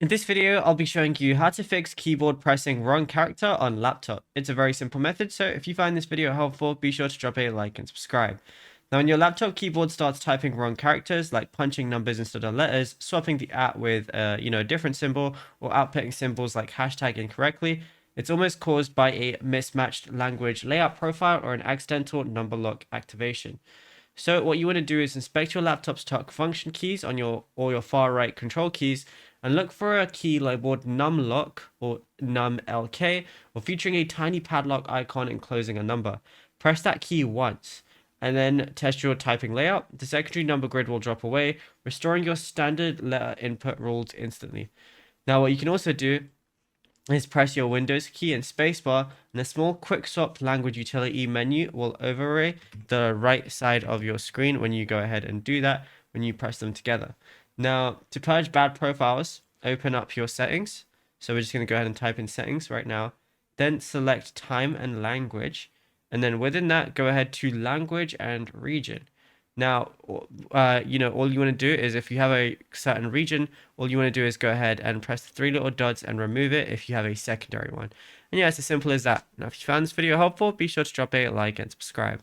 In this video, I'll be showing you how to fix keyboard pressing wrong character on laptop. It's a very simple method, so if you find this video helpful, be sure to drop a like and subscribe. Now, when your laptop keyboard starts typing wrong characters, like punching numbers instead of letters, swapping the at with a different symbol, or outputting symbols like hashtag incorrectly, it's almost caused by a mismatched language layout profile or an accidental number lock activation. So what you want to do is inspect your laptop's tuck function keys on your far right control keys and look for a key labeled numlock or numlk or featuring a tiny padlock icon enclosing a number. Press that key once and then test your typing layout. The secondary number grid will drop away, restoring your standard letter input rules instantly. Now what you can also do is press your Windows key and spacebar, and a small quick swap language utility menu will overlay the right side of your screen when you go ahead and do that when you press them together. Now, to purge bad profiles, open up your settings. So we're just going to go ahead and type in settings right now, then select time and language, and then within that, go ahead to language and region. Now, all you want to do is if you have a certain region, all you want to do is go ahead and press the three little dots and remove it if you have a secondary one. And yeah, it's as simple as that. Now, if you found this video helpful, be sure to drop a like and subscribe.